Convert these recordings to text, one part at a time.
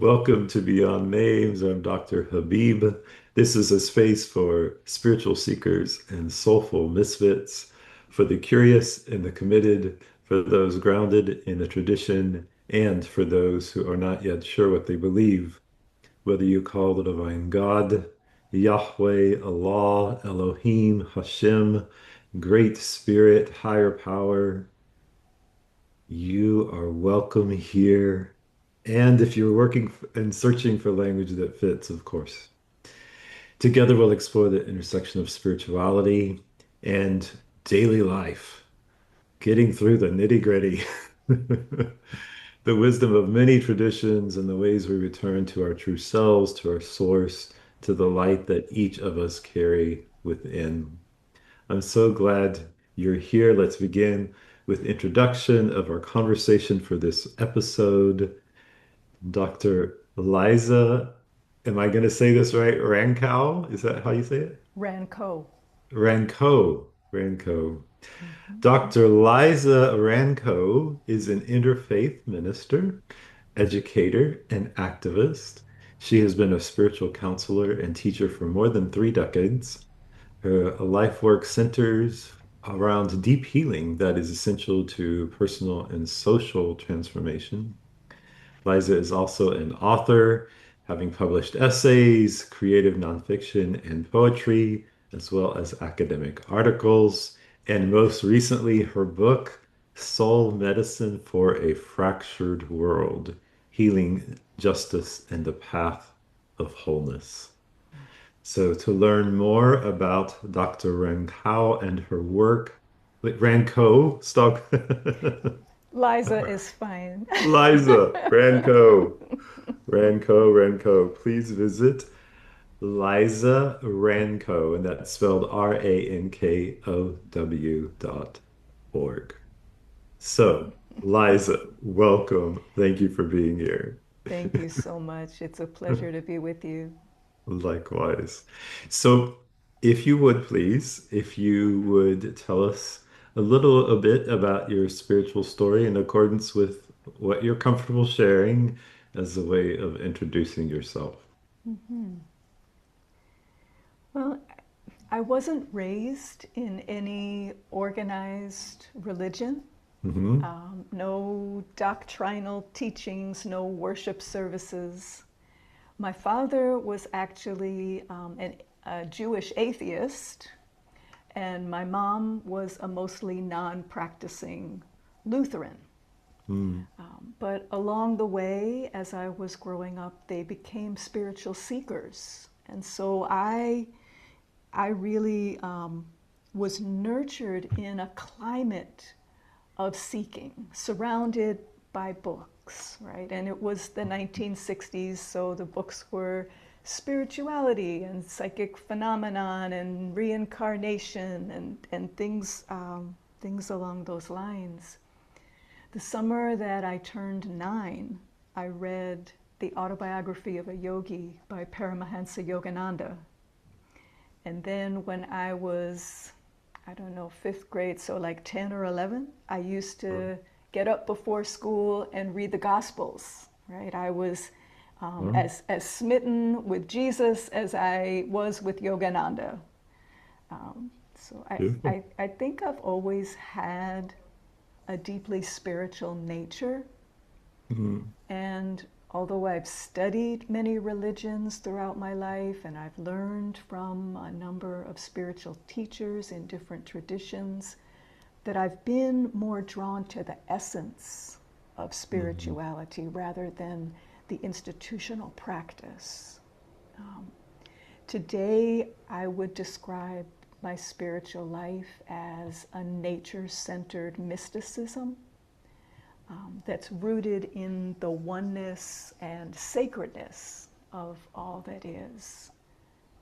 Welcome to Beyond Names. I'm Dr. Habib. This is a space for spiritual seekers and soulful misfits, for the curious and the committed, for those grounded in the tradition, and for those who are not yet sure what they believe. Whether you call the divine God, Yahweh, Allah, Elohim, Hashem, Great Spirit, Higher Power, you are welcome here. And if you're working and searching for language that fits, of course. Together, we'll explore the intersection of spirituality and daily life, getting through the nitty-gritty, the wisdom of many traditions and the ways we return to our true selves, to our source, to the light that each of us carry within. I'm so glad you're here. Let's begin with introduction of our conversation for this episode. Dr. Liza, am I going to say this right? Rankow? Is that how you say it? Rankow. Rankow. Mhm. Dr. Liza Rankow is an interfaith minister, educator, and activist. She has been a spiritual counselor and teacher for more than 3 decades. Her life work centers around deep healing that is essential to personal and social transformation. Liza is also an author, having published essays, creative nonfiction, and poetry, as well as academic articles. And most recently, her book, Soul Medicine for a Fractured World: Healing, Justice, and the Path of Wholeness. So, to learn more about Dr. Rankow and her work, wait, Rankow, stop. Liza is fine. Liza Rankow. Please visit Liza Rankow, and that's spelled RANKOW.org. So, Liza, welcome. Thank you for being here. Thank you so much. It's a pleasure to be with you. Likewise. So, if you would please, if you would tell us a bit about your spiritual story in accordance with what you're comfortable sharing as a way of introducing yourself. Mhm. Well, I wasn't raised in any organized religion. Hmm. No doctrinal teachings, no worship services. My father was actually a Jewish atheist, and my mom was a mostly non practicing Lutheran. Mm. But along the way, as I was growing up, they became spiritual seekers. And so I really was nurtured in a climate of seeking, surrounded by books, right? And it was the 1960s, so the books were spirituality and psychic phenomenon and reincarnation and things along those lines. The summer that I turned 9, I read The Autobiography of a Yogi by Paramahansa Yogananda. And then when I was, I don't know, fifth grade, so like 10 or 11, I used to get up before school and read the Gospels, right? I was Well, as smitten with Jesus as I was with Yogananda. So beautiful. I think I've always had a deeply spiritual nature. Mm. And although I've studied many religions throughout my life and I've learned from a number of spiritual teachers in different traditions, that I've been more drawn to the essence of Mhm. spirituality rather than the institutional practice. Um, Today, I would describe my spiritual life as a nature centered mysticism that's rooted in the oneness and sacredness of all that is,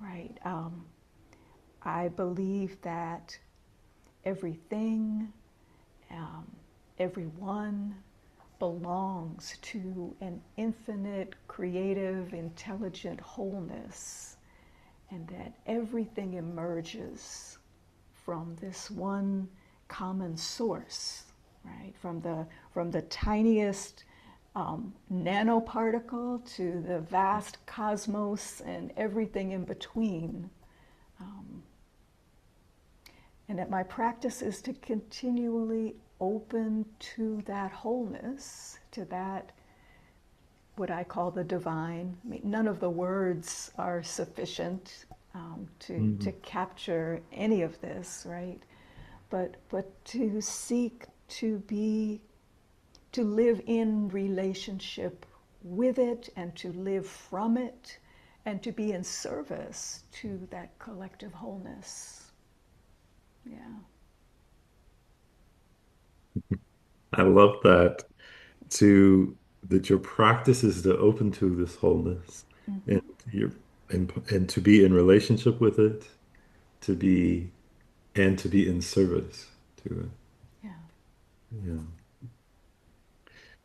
right? I believe that everything, um, everyone belongs to an infinite, creative, intelligent wholeness, and that everything emerges from this one common source, right? From the tiniest nanoparticle to the vast cosmos and everything in between. And that my practice is to continually open to that wholeness, to that, what I call the divine. I mean, none of the words are sufficient to Mhm. capture any of this, right? But to seek to be, to live in relationship with it and to live from it and to be in service to that collective wholeness. Yeah. I love that to that your practice is to open to this wholeness and Mm-hmm. you and to be in relationship with it, to be and to be in service to it. Yeah. Yeah.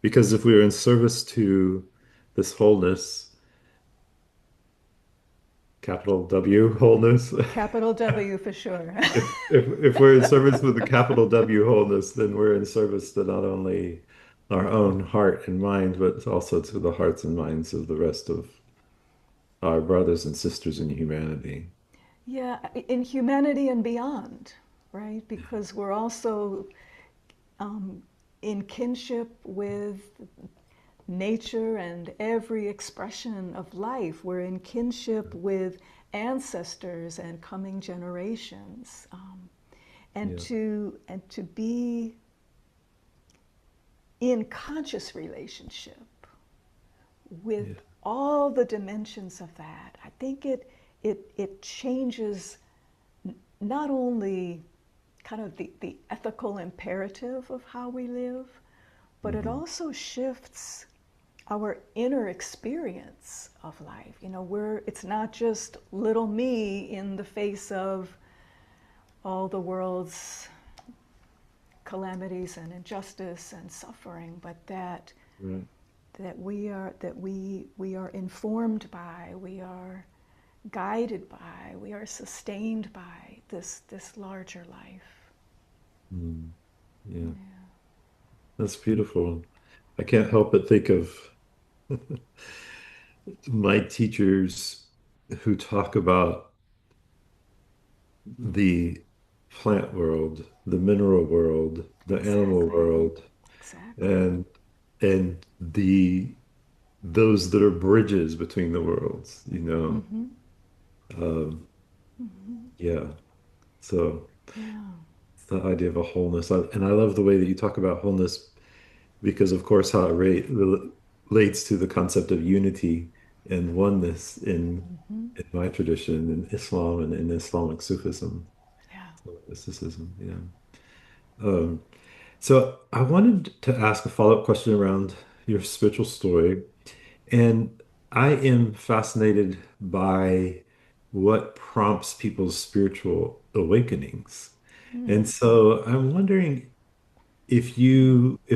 Because if we're in service to this wholeness, capital W wholeness, Capital W for sure. if we're in service with the capital W wholeness, then we're in service to not only our own heart and mind, but also to the hearts and minds of the rest of our brothers and sisters in humanity. Yeah, in humanity and beyond, right? Because we're also um, in kinship with nature and every expression of life. We're in kinship with ancestors and coming generations, Yeah, and to be in conscious relationship with yeah, all the dimensions of that. I think it changes not only kind of the ethical imperative of how we live, but it hmm, also shifts our inner experience of life. You know, it's not just little me in the face of all the world's calamities and injustice and suffering, but right. that we are informed by, we are guided by, we are sustained by this larger life. Mm, yeah, Yeah. that's beautiful. I can't help but think of my teachers who talk about the plant world, the mineral world, the animal Exactly. world, Exactly. and the those that are bridges between the worlds, you know. Mm-hmm. Um, Mm-hmm. yeah. So Yeah. it's the idea of a wholeness. And I love the way that you talk about wholeness because, of course, how it relates to the concept of unity and oneness Mm-hmm. in my tradition, in Islam and in Islamic Sufism, Yeah. mysticism. Yeah. Um, so I wanted to ask a follow-up question around your spiritual story. And I am fascinated by what prompts people's spiritual awakenings. And Mm. so I'm wondering if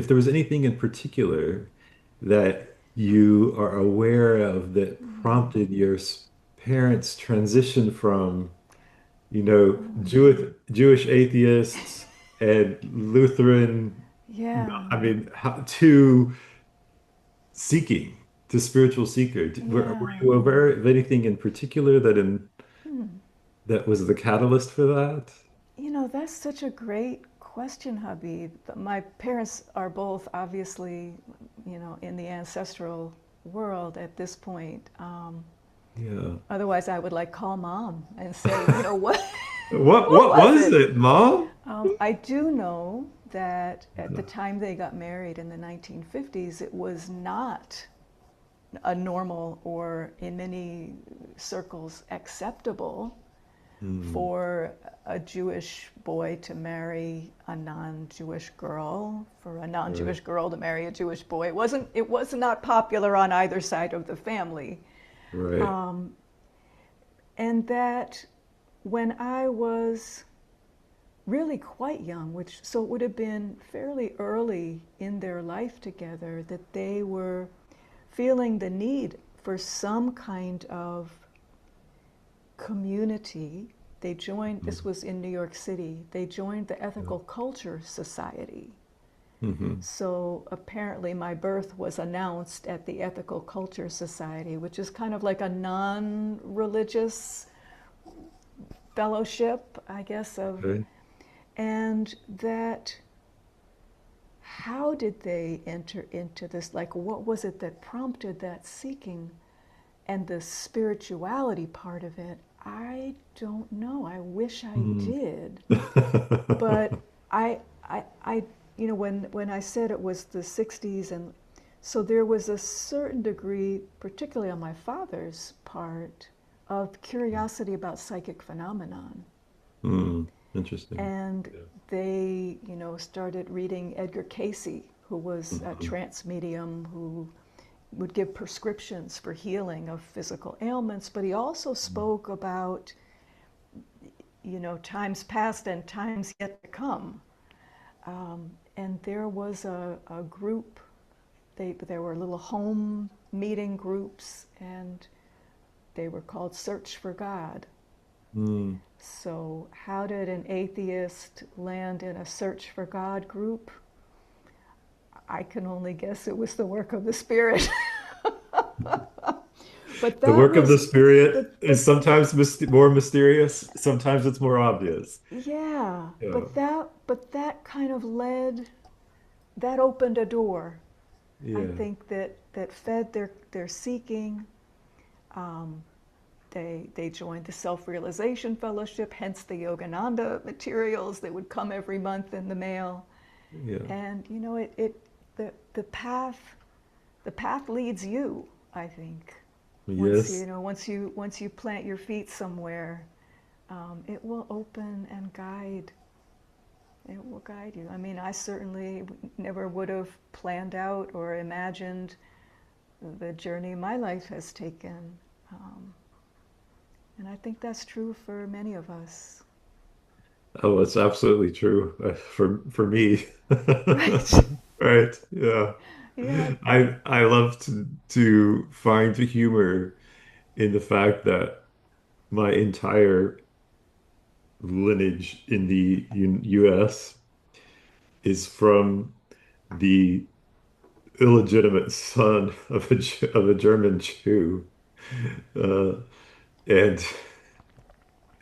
there was anything in particular that you are aware of that prompted your parents' transition from, Jewish atheists and Lutheran, Yeah. I mean, to seeking, to spiritual seeker. Were Yeah. you aware of anything in particular Hmm. that was the catalyst for that? You know, that's such a great question, Habib. My parents are both obviously, you know, in the ancestral world at this point. Yeah. Otherwise, I would like call mom and say, you know, what, What what what was was it? it, Mom? I do know that at the Yeah. time they got married in the 1950s, it was not a normal or in many circles acceptable Hmm. for a Jewish boy to marry a non-Jewish girl, for a Right. non-Jewish girl to marry a Jewish boy. It was not popular on either side of the family. Right. And that when I was really quite young, which so it would have been fairly early in their life together, that they were feeling the need for some kind of community. This Hmm. was in New York City, they joined the Yeah. Ethical Culture Society. Hmm. So apparently, my birth was announced at the Ethical Culture Society, which is kind of like a non religious fellowship, I guess, of, Okay. and that how did they enter into this? Like, what was it that prompted that seeking? And the spirituality part of it, I don't know. I wish I Mm. did. But I, when I said it was the 60s, and so there was a certain degree, particularly on my father's part, of curiosity about psychic phenomenon. Mm. Interesting. And Yeah. they, started reading Edgar Casey, who was a Mhm. trance medium who would give prescriptions for healing of physical ailments, but he also spoke about, times past and times yet to come. And there was a group, there were little home meeting groups, and they were called Search for God. Mm. So, how did an atheist land in a Search for God group? I can only guess it was the work of the Spirit. But The that work of the was, spirit but is sometimes more mysterious, sometimes it's more obvious. yeah, Yeah. but that kind of that opened a door. I Yeah. think that fed their seeking. Um, they joined the Self-Realization Fellowship, hence the Yogananda materials that would come every month in the mail. Yeah. And the path leads you, I think. Yes. Once you plant your feet somewhere, it will open and guide. It will guide you. I mean, I certainly never would have planned out or imagined the journey my life has taken. Um, and I think that's true for many of us. Oh, it's absolutely true for me. Right? Right. Yeah. Yeah. I love to find the humor in the fact that my entire lineage in the US is from the illegitimate son of of a German Jew, uh, and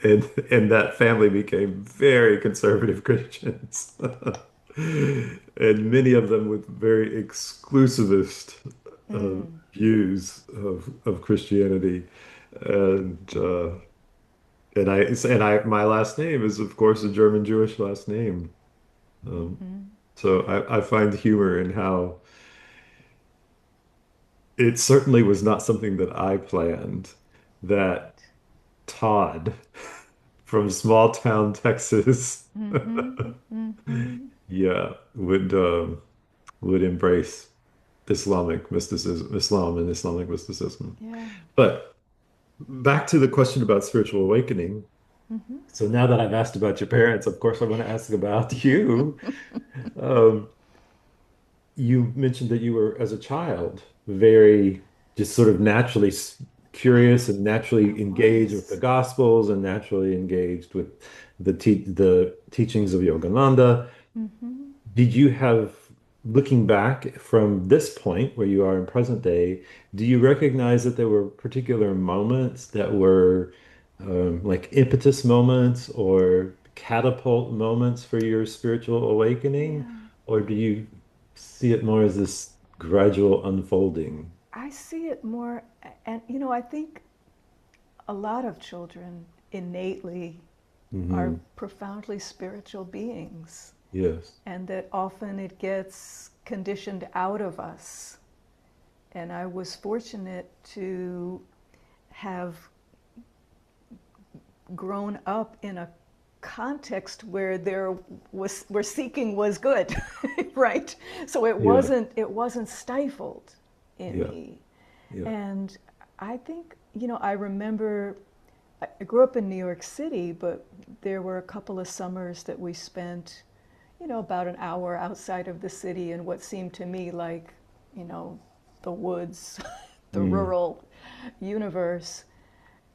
and that family became very conservative Christians, and many of them with very exclusivist Mm. views of Christianity, and my last name is of course a German Jewish last name. Um, Mm-hmm. so I find humor in how it certainly was not something that I planned, that Right. Todd from small town Texas, Mm-hmm. Mm-hmm. yeah, would embrace Islamic mysticism, Islam and Islamic mysticism. Yeah. But back to the question about spiritual awakening. Mm-hmm. So now that I've asked about your parents, of course, I want to ask about you. Um, you mentioned that you were, as a child, very just sort of naturally curious and I naturally engaged with the was. Gospels and naturally engaged with the teachings of Yogananda. Mm-hmm. Did you have, looking back from this point where you are in present day, do you recognize that there were particular moments that were like impetus moments or catapult moments for your spiritual awakening? Yeah. Or do you see it more as this gradual unfolding? I see it more, and I think a lot of children innately are Hmm. profoundly spiritual beings, Yes. and that often it gets conditioned out of us. And I was fortunate to have grown up in a context where where seeking was good, right? So it Yeah. wasn't stifled in Yeah. me. Yeah. And I think, I remember I grew up in New York City, but there were a couple of summers that we spent, about an hour outside of the city in what seemed to me like, you know, the woods, the Mm. rural universe,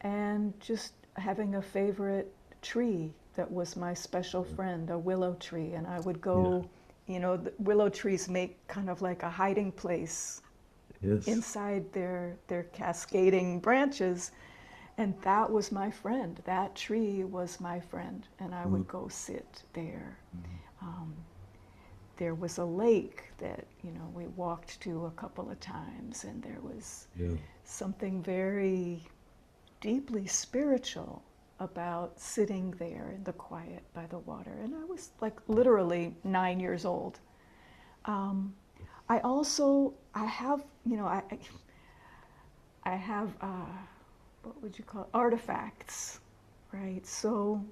and just having a favorite tree that was my special friend, a willow tree, and I would Yeah. go the willow trees make kind of like a hiding place Yes. inside their cascading branches. And that was my friend. That tree was my friend. And I Mm, would go sit there. mm, Um, there was a lake that, we walked to a couple of times, and there was yeah. something very deeply spiritual about sitting there in the quiet by the water. And I was like literally 9 years old. Um, I also, I have, I have, what would you call it? Artifacts, right? So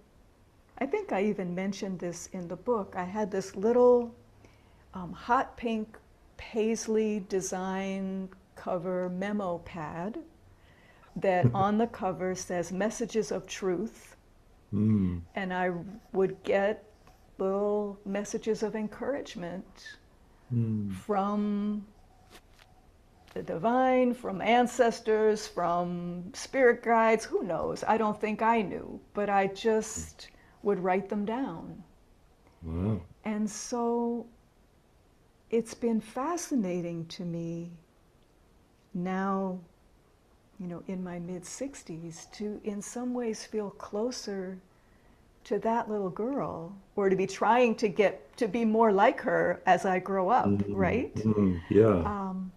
I think I even mentioned this in the book. I had this little hot pink paisley design cover memo pad that on the cover says messages of truth. Mm, And I would get little messages of encouragement mm, from the divine, from ancestors, from spirit guides, who knows? I don't think I knew, but I just would write them down. wow. And so it's been fascinating to me now, in my mid 60s, to in some ways feel closer to that little girl, or to be trying to get to be more like her as I grow up, Mm, right? mm, yeah. Um,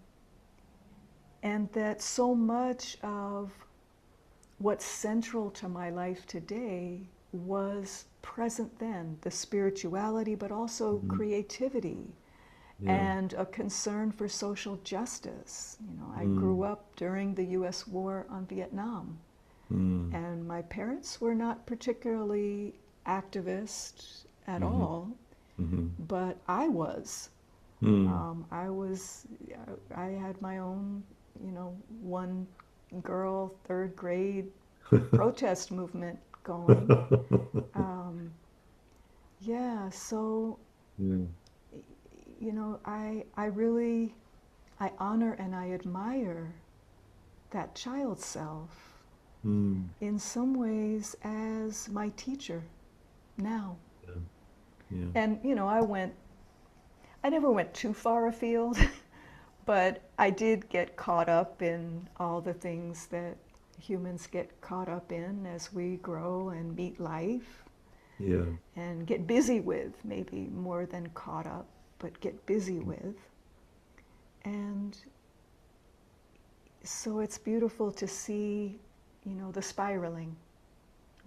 and that so much of what's central to my life today was present then, the spirituality, but also Mm, creativity yeah. and a concern for social justice. I grew Mm, up during the US war on Vietnam, mm, and my parents were not particularly activist at mhm, all, mhm, but I was. mm. I had my own, one girl, third grade protest movement going. Um, yeah, so, Yeah. I really, I honor and I admire that child self Mm, in some ways as my teacher now. yeah. Yeah. And, I never went too far afield, but I did get caught up in all the things that humans get caught up in as we grow and meet life Yeah. and get busy with, maybe more than caught up, but get busy with. And so it's beautiful to see, the spiraling,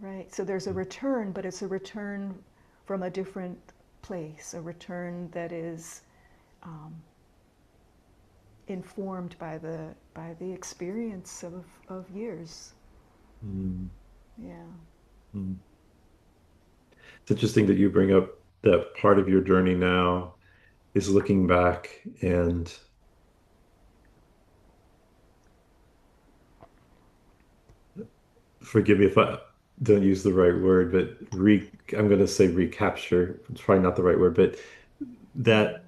right? So there's a return, but it's a return from a different place, a return that is um, informed by the experience of years. Mm, Yeah. mm. It's interesting that you bring up that part of your journey now is looking back and forgive me if I don't use the right word, but I'm going to say recapture. It's probably not the right word, but that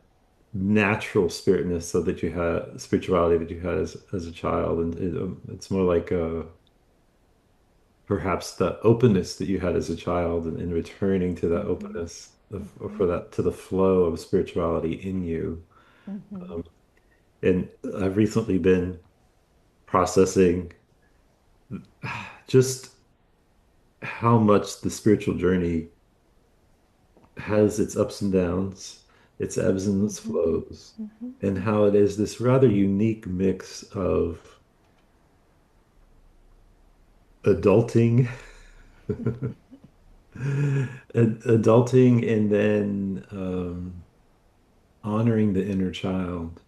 natural spiritness so that you had spirituality that you had as a child, and it's more like perhaps the openness that you had as a child, and returning to that Mm-hmm. openness or Mm-hmm. for that to the flow of spirituality in you. Mm-hmm. Um, and I've recently been processing just how much the spiritual journey has its ups and downs, its ebbs and its Mm-hmm. flows, Mm-hmm. and how it is this rather unique mix of adulting, adulting, and then honoring the inner child,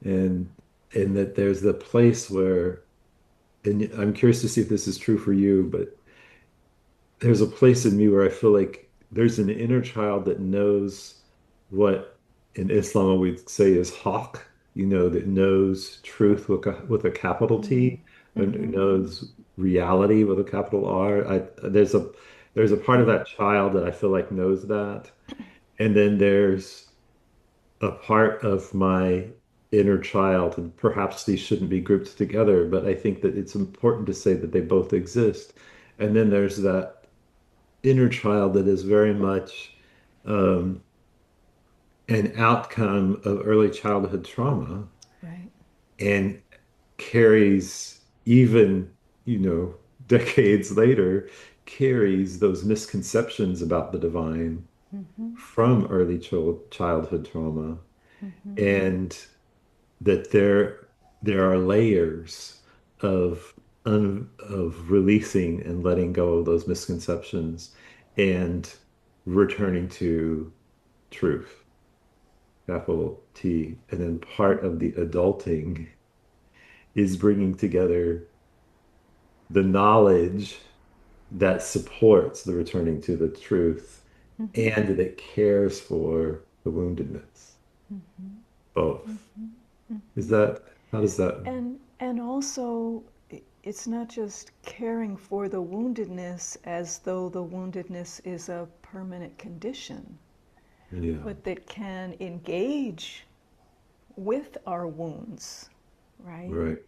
and that there's the place where, and I'm curious to see if this is true for you, but there's a place in me where I feel like there's an inner child that knows what in Islam we'd say is hawk, that knows truth with a capital Mm-hmm. T, and Mm-hmm. knows reality with a capital R. There's a part of that child that I feel like knows that. And then there's a part of my inner child, and perhaps these shouldn't be grouped together, but I think that it's important to say that they both exist. And then there's that inner child that is very much um, an outcome of early childhood trauma Right. and carries even, decades later, carries those misconceptions about the divine Mm-hmm. from early childhood trauma, Mm-hmm. and that there are layers of of releasing and letting go of those misconceptions and returning to truth, capital T. And then part of the adulting is bringing together the knowledge that supports the returning to the truth Mm-hmm. and that cares for the woundedness. Mm-hmm. Both. Mm-hmm. Is Mm-hmm. that, how does that? And also, it's not just caring for the woundedness as though the woundedness is a permanent condition, Yeah, but that can engage with our wounds, right? right,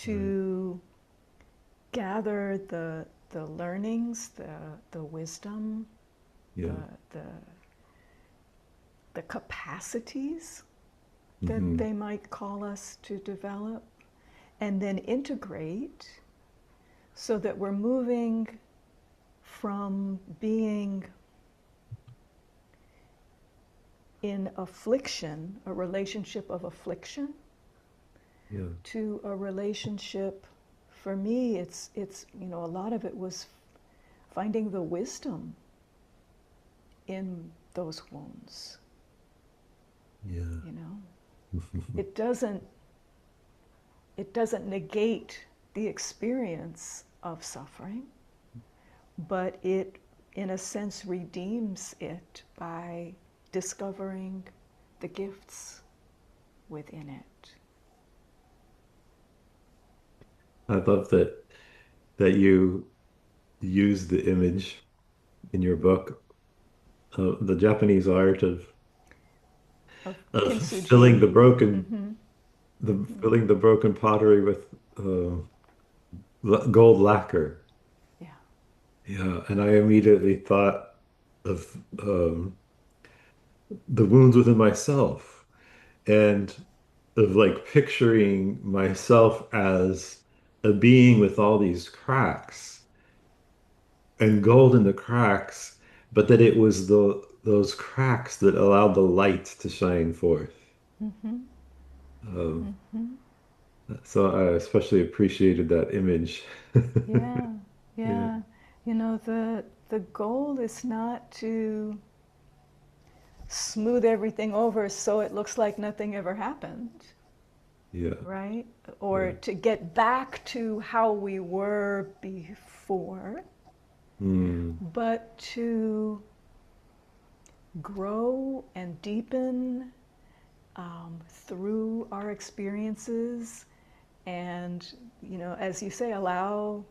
right. To gather the learnings, the wisdom, the Yeah. the the capacities that Hmm. they might call us to develop, and then integrate so that we're moving from being in affliction, a relationship of affliction, Yeah. to a relationship. For me, it's a lot of it was finding the wisdom in those wounds. Yeah. You know, it doesn't it doesn't negate the experience of suffering, but it, in a sense, redeems it by discovering the gifts within it. I love that you use the image in your book of the Japanese art Of of filling Kintsugi. the broken Mm-hmm. the Mm-hmm. filling the broken pottery with gold lacquer. Yeah. Yeah, and I immediately thought of the wounds within myself and of like picturing myself as a being with all these cracks and gold in the cracks, but that it was those cracks that allowed the light to shine forth. Mm-hmm. Um, Mm-hmm. so I especially appreciated that image. Yeah. Yeah, Yeah. The goal is not to smooth everything over so it looks like nothing ever happened, yeah, right? Or yeah. to get back to how we were before, Mm, but to grow and deepen through our experiences, and, as you say, allow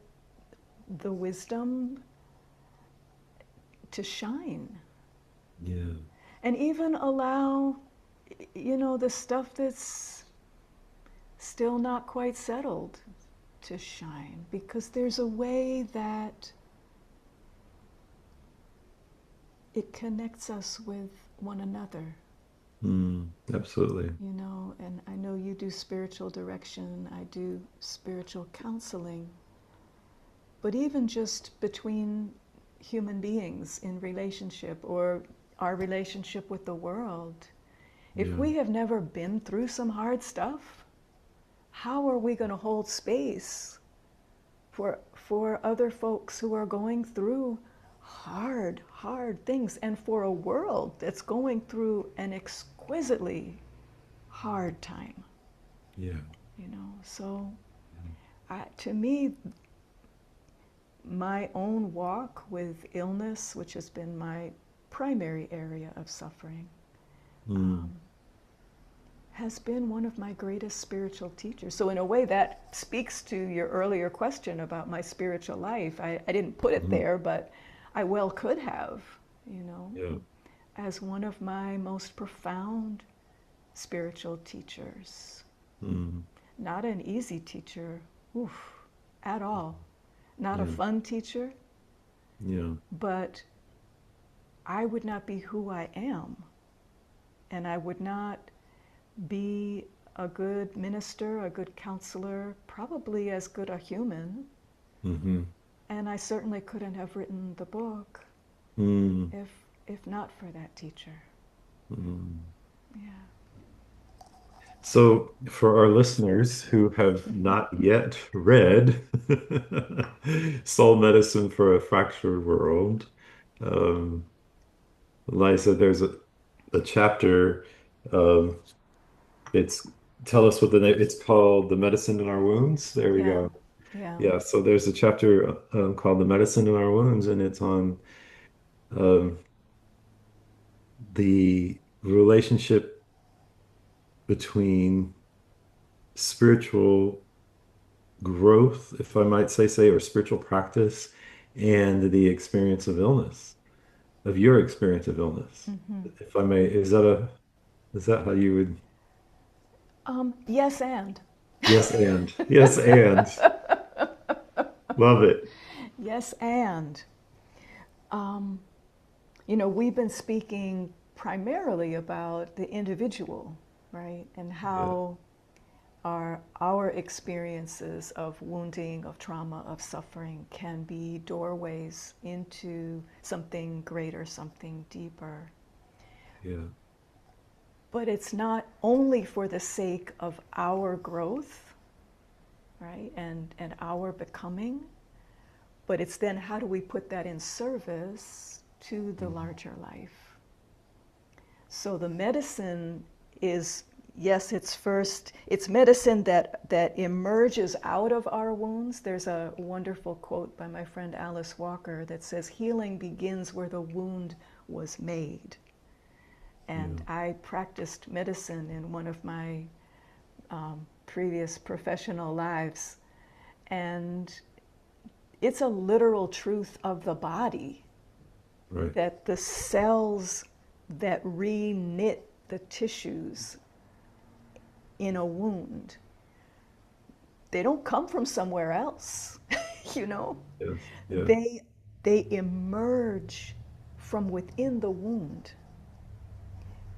the wisdom to shine, yeah, and even allow, the stuff that's still not quite settled to shine, because there's a way that it connects us with one another, absolutely. and I know you do spiritual direction, I do spiritual counseling, but even just between human beings in relationship, or our relationship with the world, if Yeah, we have never been through some hard stuff, how are we going to hold space for other folks who are going through hard things, and for a world that's going through an exquisitely hard time, yeah, So, to me, my own walk with illness, which has been my primary area of suffering, mm, has been one of my greatest spiritual teachers. So, in a way, that speaks to your earlier question about my spiritual life. I didn't put it mhm, there, but I well could have, you know, yeah, as one of my most profound spiritual teachers. mm, Not an easy teacher, oof, at all. Not a yeah, fun teacher, yeah, but I would not be who I am and I would not be a good minister, a good counselor, probably as good a human, Hmm. and I certainly couldn't have written the book Mm. if if not for that teacher. Mm. Yeah. So, for our listeners who have not yet read Soul Medicine for a Fractured World, um, Liza, there's a chapter. Um, it's tell us what the name. It's called "The Medicine in Our Wounds." There we Yeah. go. Yeah. Yeah. So there's a chapter called "The Medicine in Our Wounds," and it's on um, the relationship between spiritual growth, if I might say, or spiritual practice, and the experience of illness, of your experience of illness. Hmm. If I may, is that how you would? Yes, and Yes, and love it. yes, and you know, we've been speaking primarily about the individual, right, and Yeah, how our experiences of wounding, of trauma, of suffering can be doorways into something greater, something deeper. yeah, But it's not only for the sake of our growth, right, and our becoming, but it's then how do we put that in service to the mhm, larger life. So the medicine is, yes, it's medicine that emerges out of our wounds. There's a wonderful quote by my friend Alice Walker that says, healing begins where the wound was made. And yeah, I practiced medicine in one of my previous professional lives. And it's a literal truth of the body right. that the cells that re-knit the tissues in a wound, they don't come from somewhere else. you know Yes, yeah, they they emerge from within the wound,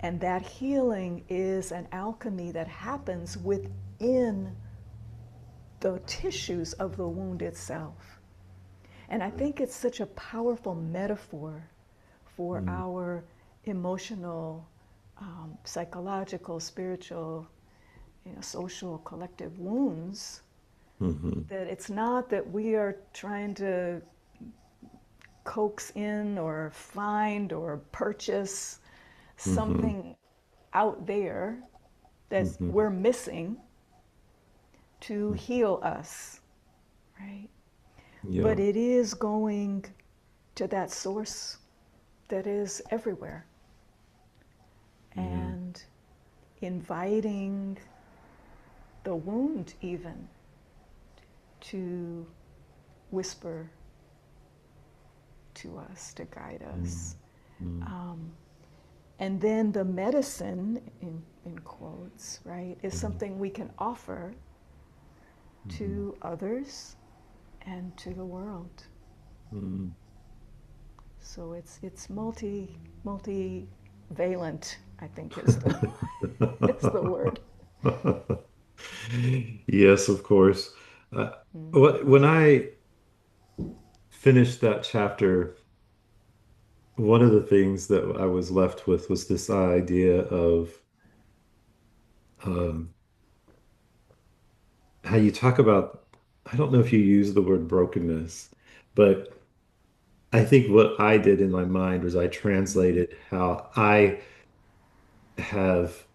and that healing is an alchemy that happens within the tissues of the wound itself. And I right. think it's such a powerful metaphor for Mm, our emotional, psychological, spiritual, social, collective wounds, hmm. that it's not that we are trying to coax in or find or purchase Hmm. something out there that Hmm. we're missing to heal us, right? But Yeah. it is going to that source that is everywhere Yeah. and inviting the wound even to whisper to us, to guide Mm, us. mm, And then the medicine, in quotes, right, is mm, something we can offer mhm, to others and to the world. mm. So it's multivalent, I think is the is the word. Yes, of course. Uh, Mm. when I finished that chapter, one of the things that I was left with was this idea of um, how you talk about, I don't know if you use the word brokenness, but I think what I did in my mind was I translated how I have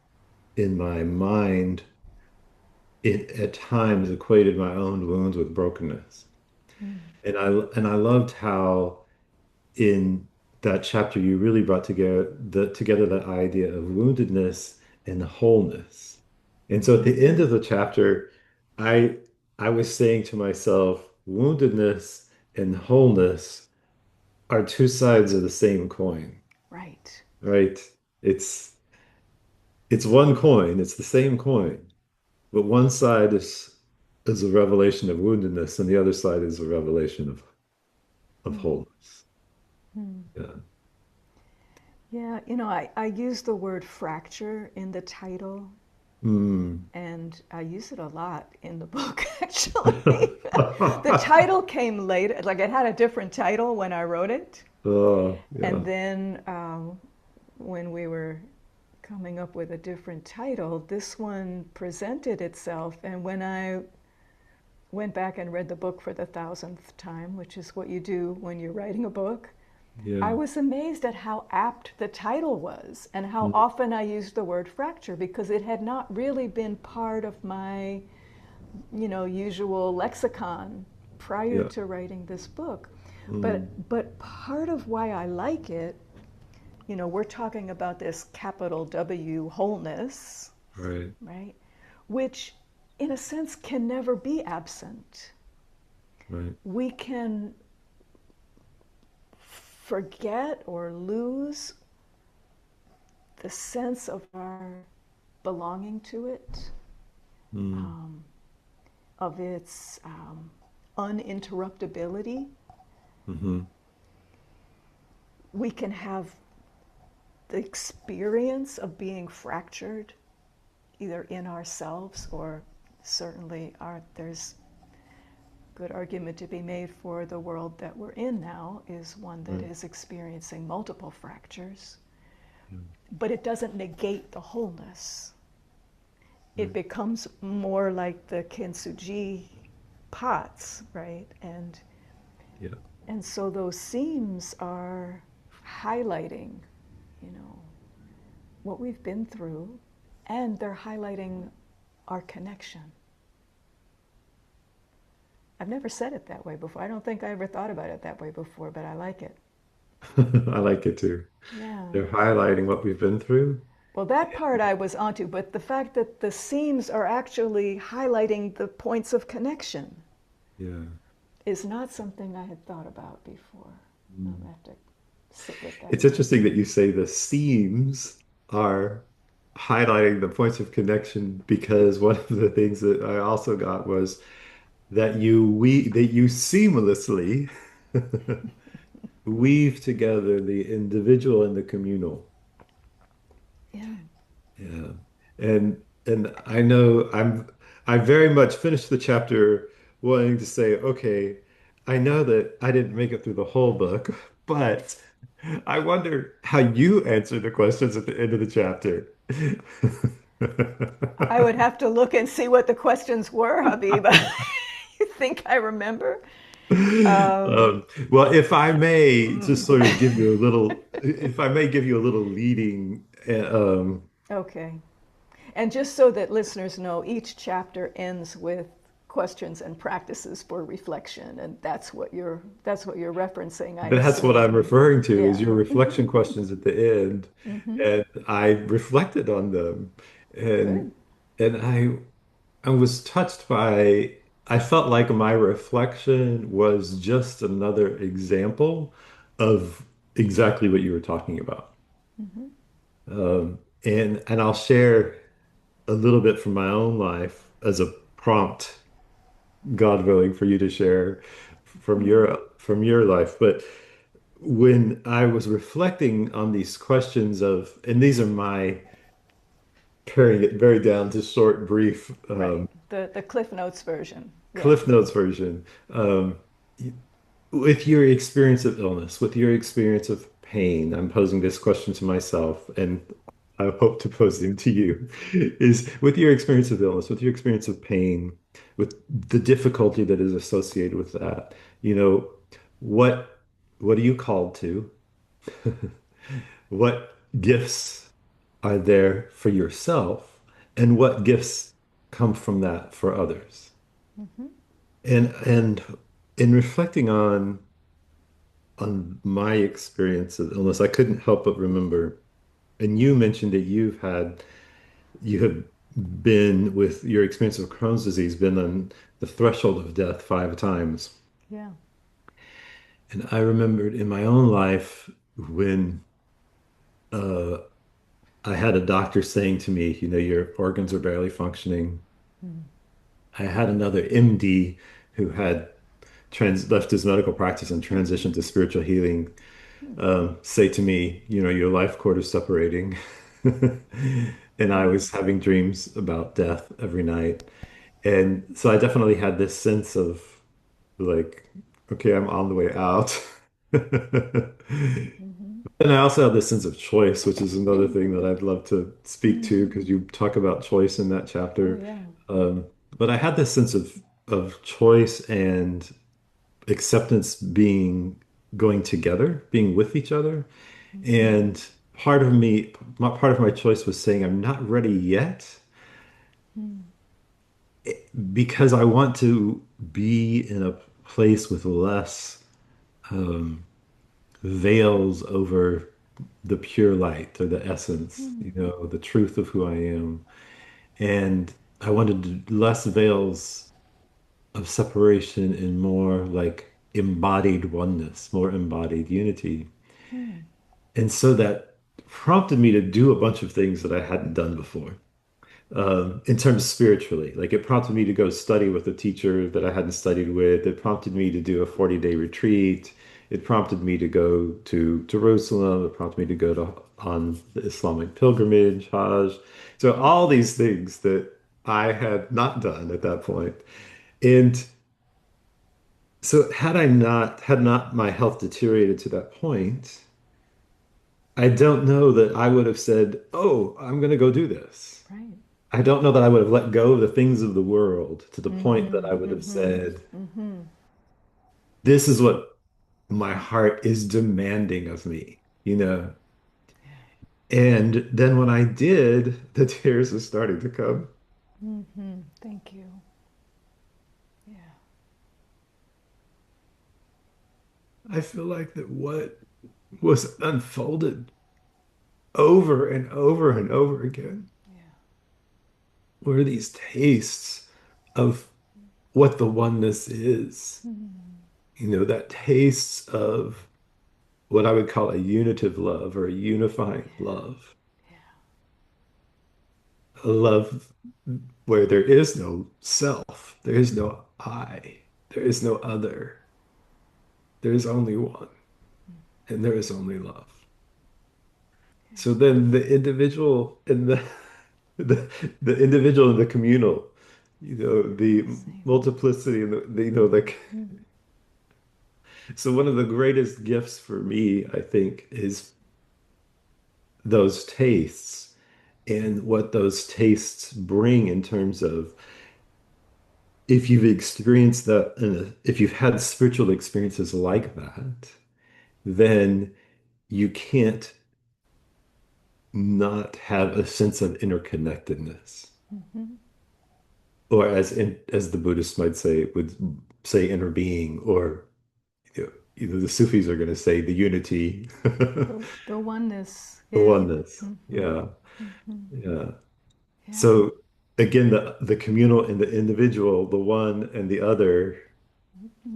in my mind it at times equated my own wounds with brokenness. Mm. And I loved how in that chapter you really brought together that idea of woundedness and wholeness. And so at the end Mm-hmm. of the chapter, I I was saying to myself, woundedness and wholeness are two sides of the same coin, Right. right? It's it's one coin, it's the same coin, but one side is a revelation of woundedness, and the other side is a revelation of Mm. wholeness. Mm. Yeah. Yeah, you know, I use the word fracture in the title, Hmm. and I use it a lot in the book, actually. The title came later, like it had a different title when I wrote it. Oh, And yeah. then when we were coming up with a different title, this one presented itself. And when I went back and read the book for the thousandth time, which is what you do when you're writing a book, I Yeah. was amazed at how apt the title was and how Mm. often I used the word fracture because it had not really been part of my, usual lexicon prior Yeah. to writing this book. Mm. But part of why I like it, we're talking about this capital W wholeness, Right. right? Which in a sense can never be absent. Right. We can forget or lose the sense of our belonging to it, Mm. um, of its uninterruptibility. Hmm. We can have the experience of being fractured, either in ourselves or certainly there's good argument to be made for the world that we're in now is one that Right. is experiencing multiple fractures. Yeah. But it doesn't negate the wholeness. It Right. becomes more like the Kintsugi pots, right? Yeah. And so those seams are highlighting, you know, what we've been through, and they're highlighting our connection. I've never said it that way before. I don't think I ever thought about it that way before, but I like it. I like it too. Yeah. They're highlighting what we've been through. Well, that part I was onto, but the fact that the seams are actually highlighting the points of connection Yeah. is not something I had thought about before. I Mm. have to sit with that It's more. interesting that you say the seams are highlighting the points of connection because one of the things that I also got was that you seamlessly weave together the individual and the communal. Yeah. Yeah. And I know I very much finished the chapter wanting to say, okay, I know that I didn't make it through the whole book, but I wonder how you answer the questions at the end of the chapter. I would have to look and see what the questions were, Habib. You think I remember? Um, Well, if I may just sort of give you a little, if I may give you a little leading, okay. And just so that listeners know, each chapter ends with questions and practices for reflection, and that's what you're referencing, I that's what I'm assume. referring to is Yeah. your reflection questions at the end. And I reflected on them and Good. and I was touched by I felt like my reflection was just another example of exactly what you were talking about. And I'll share a little bit from my own life as a prompt, God willing, for you to share from your life. But when I was reflecting on these questions of, and these are my paring it very down to short, brief, Right. The Cliff Notes version. Yeah. Cliff Notes version, um, with your experience of illness, with your experience of pain, I'm posing this question to myself, and I hope to pose them to you, is with your experience of illness, with your experience of pain, with the difficulty that is associated with that, you know, what what are you called to? What gifts are there for yourself, and what gifts come from that for others? And in reflecting on my experience of illness, I couldn't help but remember, and you mentioned that you have been with your experience of Crohn's disease, been on the threshold of death 5 times. Yeah. And I remembered in my own life when uh, I had a doctor saying to me, you know, your organs are barely functioning. I had another MD who had left his medical practice and transitioned to spiritual healing. say to me, your life cord is separating. And I was having dreams about death every night. And so I definitely had this sense of like, okay, I'm on the way out. Mm-hmm. And I also have this sense of choice, which is another thing that I'd love to speak to Mm-hmm. because you talk about choice in that Oh, chapter. yeah. Um, but I had this sense of choice and acceptance being going together, being with each other. Mm-hmm. And part of my choice was saying I'm not ready yet because I want to be in a place with less um, veils over the pure light or the essence, Mm-hmm. the truth of who I am. And I wanted less veils of separation and more like embodied oneness, more embodied unity. Mm-hmm. And so that prompted me to do a bunch of things that I hadn't done before. In terms spiritually. Like it prompted me to go study with a teacher that I hadn't studied with. It prompted me to do a 40-day retreat. It prompted me to go to Jerusalem. It prompted me to go to on the Islamic pilgrimage, Hajj. So all these things that I had not done at that point. And so had not my health deteriorated to that point, I don't know that I would have said, "Oh, I'm going to go do this." Right. I don't know that I would have let go of the things of the world to the point that Mm-hmm. I would have Mm-hmm. said, Mm-hmm. this is what my heart is demanding of me. And then when I did, the tears are starting to come. Mm-hmm. Thank you. Yeah. I feel like that what was unfolded over and over and over again Yeah. were these tastes of what the oneness is. Mm-hmm. That tastes of what I would call a unitive love or a unifying love. Yeah. A love where there is no self, there is no I, there is no other, there is only one, and there is only love. So then the individual and the individual and the communal, the Same. multiplicity and like Mm-hmm. so one of the greatest gifts for me, I think, is those tastes and what those tastes bring in terms of if you've experienced that, if you've had spiritual experiences like that, then you can't not have a sense of interconnectedness, Mm-hmm. or as the Buddhists might say, would say inner being, or either the Sufis are going to say the unity, the The oneness. Yeah. oneness. Mm-hmm. Yeah, Mm-hmm. yeah. Yeah. So again, the communal and the individual, the one and the other,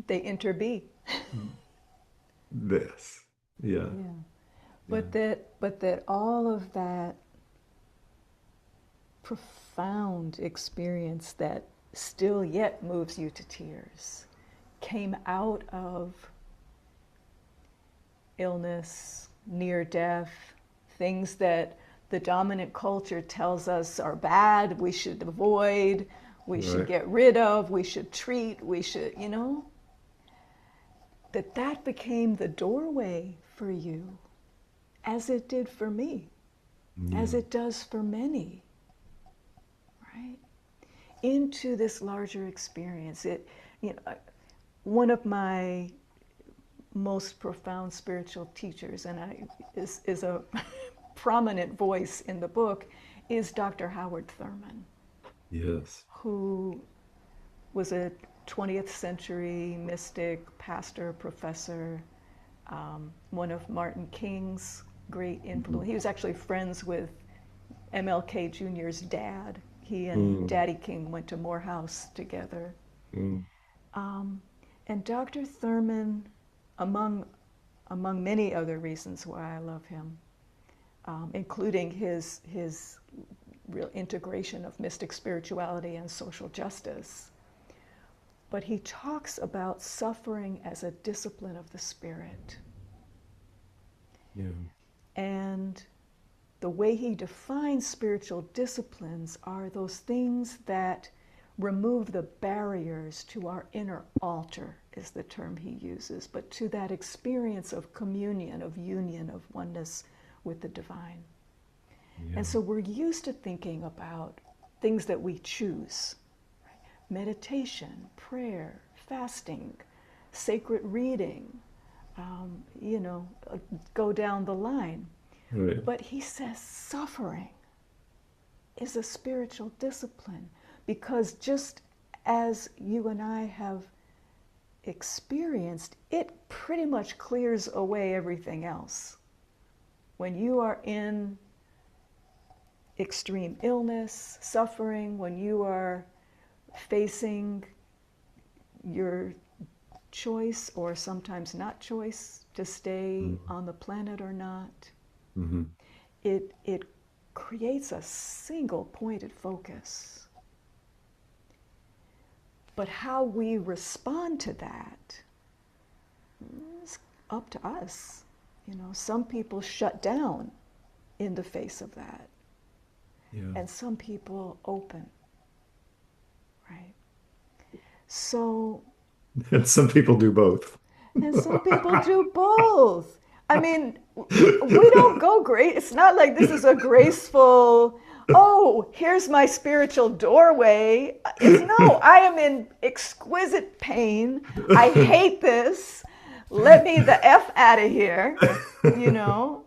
They interbe. this. Yeah, Yeah. yeah. But that all of that profound experience that still yet moves you to tears came out of illness, near death, things that the dominant culture tells us are bad, we should avoid, we should Right. get rid of, we should treat, we should, that became the doorway for you, as it did for me, as Yeah. it does for many, right? Into this larger experience. One of my most profound spiritual teachers, and is a prominent voice in the book, is Dr. Howard Thurman, Yes. who was a 20th century mystic, pastor, professor, one of Martin King's great influence. Mhm. He was actually friends with MLK Jr.'s dad. He and Mm, Daddy King went to Morehouse together. mm, Um, and Dr. Thurman, among among many other reasons why I love him, including his real integration of mystic spirituality and social justice. But he talks about suffering as a discipline of the spirit. Yeah. And the way he defines spiritual disciplines are those things that remove the barriers to our inner altar, is the term he uses, but to that experience of communion, of union, of oneness with the divine. Yeah. And so we're used to thinking about things that we choose: meditation, prayer, fasting, sacred reading, you know, go down the line. Right. But he says suffering is a spiritual discipline, because just as you and I have experienced, it pretty much clears away everything else. When you are in extreme illness, suffering, when you are facing your choice, or sometimes not choice, to stay Mm-hmm. on the planet or not, Mm-hmm. it creates a single pointed focus. But how we respond to that is up to us. You know, some people shut down in the face of that, Yeah. and some people open, right? So, And some people do both. and some people do both. I mean, we don't go great. It's not like this is a graceful, oh, here's my spiritual doorway. It's no, I am in exquisite pain. I hate this. Let me the F out of here, you know?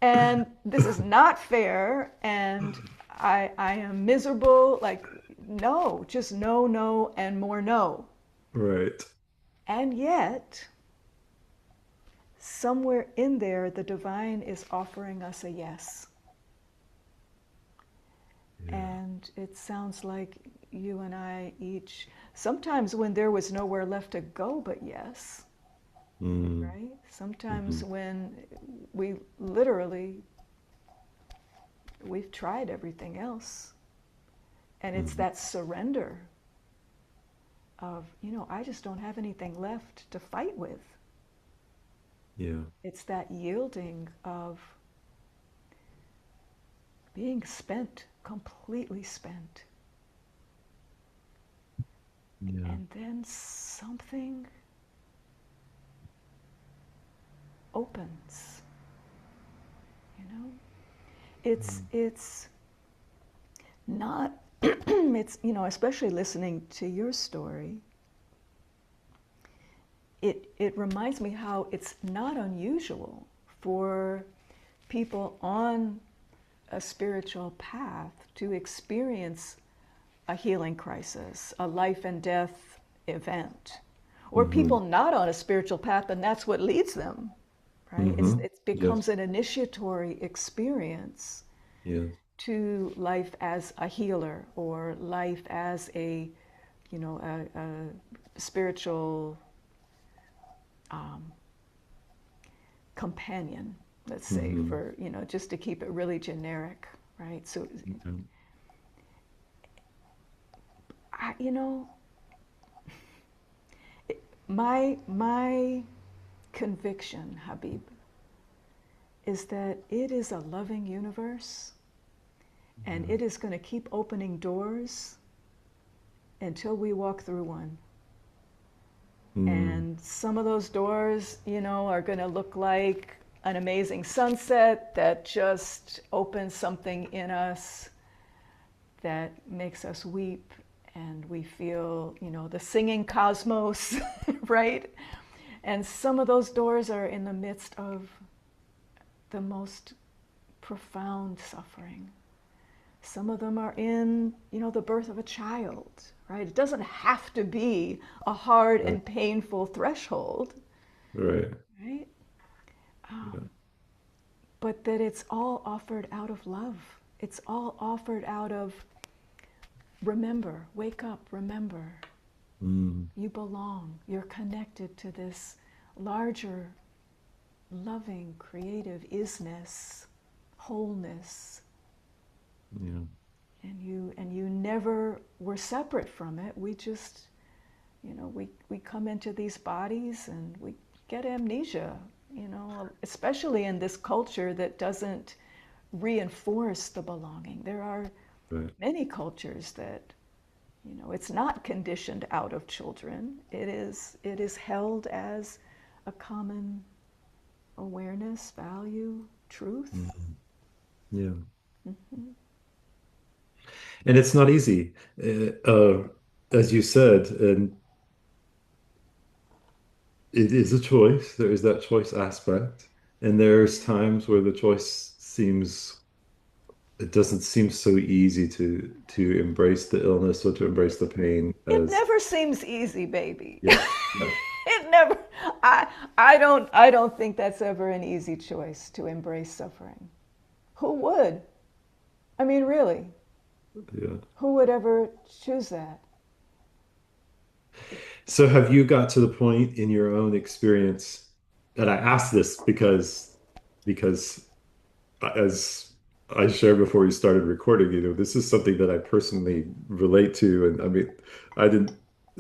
And this is not fair. And I am miserable. Like, no, just no, no, and more no. Right. And yet, somewhere in there, the divine is offering us a yes. Yeah. And it sounds like you and I each, sometimes when there was nowhere left to go but yes, Mm. right? Mm-hmm. Sometimes when we literally, we've tried everything else. And it's Mm-hmm. that surrender of, you know, I just don't have anything left to fight with. Yeah. It's that yielding of being spent, completely spent. Yeah. And then something opens, you know? Mm. It's not it's, you know, especially listening to your story, it reminds me how it's not unusual for people on a spiritual path to experience a healing crisis, a life and death event, or Mm-hmm. people not on a spiritual path, and that's what leads them, right? Mm-hmm. It Yes. becomes an initiatory experience Yes. to life as a healer, or life as a, you know, a spiritual um, companion, let's say, Mm-hmm. for, you know, just to keep it really generic, right? So, Okay. you know, my conviction, Habib, is that it is a loving universe, and Yeah. it is going to keep opening doors until we walk through one. Mm. And some of those doors, you know, are going to look like an amazing sunset that just opens something in us that makes us weep, and we feel, you know, the singing cosmos, right? And some of those doors are in the midst of the most profound suffering. Some of them are in, you know, the birth of a child, right? It doesn't have to be a hard Right. and painful threshold, Right. right? Yeah. But that it's all offered out of love. It's all offered out of remember, wake up, remember. Mm. You belong. You're connected to this larger, loving, creative isness, wholeness, Yeah. and you never were separate from it. We just, you know, we come into these bodies and we get amnesia, especially in this culture that doesn't reinforce the belonging. There are Right. many cultures that, it's not conditioned out of children. It is held as a common awareness, value, truth. Mhm. Yeah. And it's not easy, as you said, and it is a choice. There is that choice aspect, and there's times where the choice seems it doesn't seem so easy to embrace the illness or to embrace the pain It as never seems easy, baby. yeah, yeah, It never. I don't think that's ever an easy choice to embrace suffering. Who would? I mean, really, yeah. who would ever choose that? So have you got to the point in your own experience, and I ask this because as I shared before we started recording, this is something that I personally relate to. And I mean, I didn't